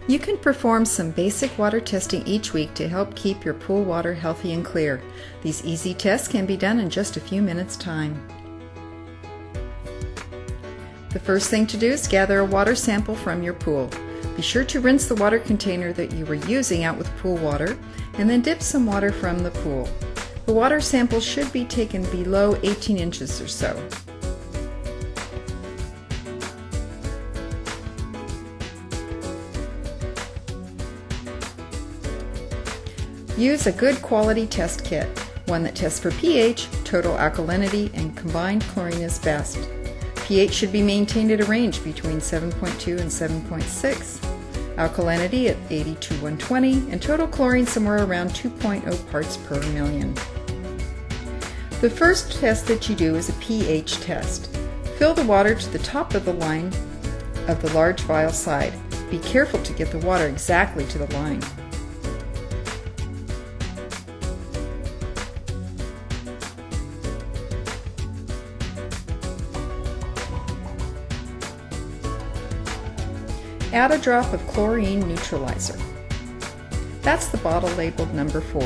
You can perform some basic water testing each week to help keep your pool water healthy and clear. These easy tests can be done in just a few minutes' time. The first thing to do is gather a water sample from your pool. Be sure to rinse the water container that you were using out with pool water and then dip some water from the pool. The water sample should be taken below 18 inches or so. Use a good quality test kit, one that tests for pH, total alkalinity, and combined chlorine is best. pH should be maintained at a range between 7.2 and 7.6, alkalinity at 80 to 120, and total chlorine somewhere around 2.0 parts per million. The first test that you do is a pH test. Fill the water to the top of the line of the large vial side. Be careful to get the water exactly to the line. Add a drop of chlorine neutralizer. That's the bottle labeled number 4.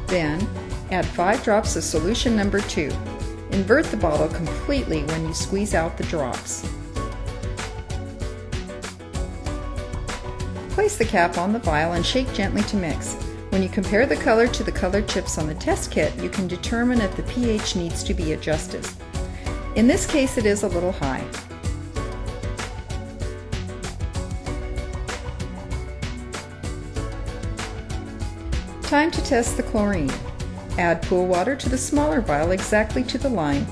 Then, add 5 drops of solution number 2. Invert the bottle completely when you squeeze out the drops. Place the cap on the vial and shake gently to mix. When you compare the color to the colored chips on the test kit, you can determine if the pH needs to be adjusted. In this case, it is a little high. Time to test the chlorine. Add pool water to the smaller vial exactly to the line.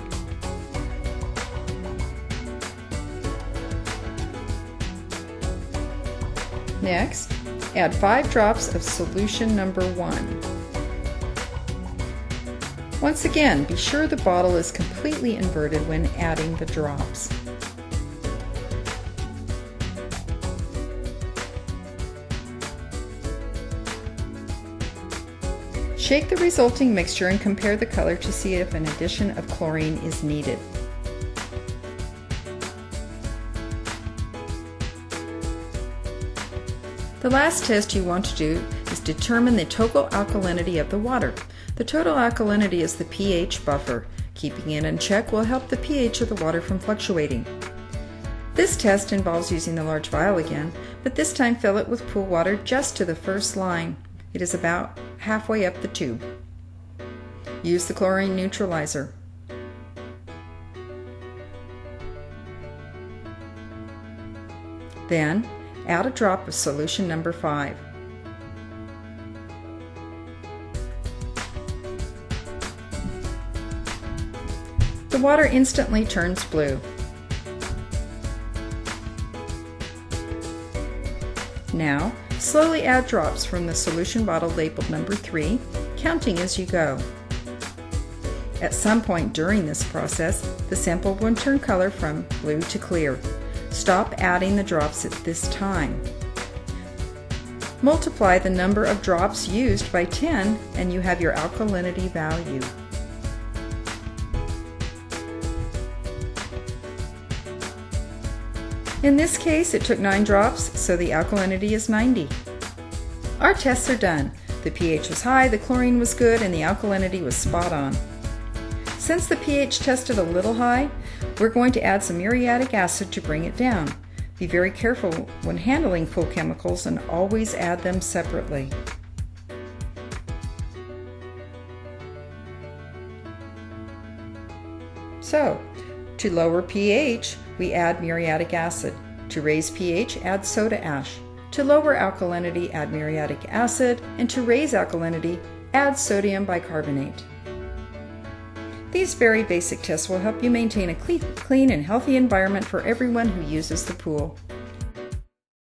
Next, add 5 drops of solution number 1. Once again, be sure the bottle is completely inverted when adding the drops. Shake the resulting mixture and compare the color to see if an addition of chlorine is needed. The last test you want to do is determine the total alkalinity of the water. The total alkalinity is the pH buffer. Keeping it in check will help the pH of the water from fluctuating. This test involves using the large vial again, but this time fill it with pool water just to the first line. It is about halfway up the tube. Use the chlorine neutralizer. Then, add a drop of solution number 5. The water instantly turns blue. Now, slowly add drops from the solution bottle labeled number 3, counting as you go. At some point during this process, the sample will turn color from blue to clear. Stop adding the drops at this time. Multiply the number of drops used by 10 and you have your alkalinity value. In this case, it took 9 drops, so the alkalinity is 90. Our tests are done. The pH was high, the chlorine was good, and the alkalinity was spot on. Since the pH tested a little high, we're going to add some muriatic acid to bring it down. Be very careful when handling pool chemicals and always add them separately. So, to lower pH, we add muriatic acid. To raise pH, add soda ash. To lower alkalinity, add muriatic acid, and to raise alkalinity, add sodium bicarbonate. These very basic tests will help you maintain a clean and healthy environment for everyone who uses the pool.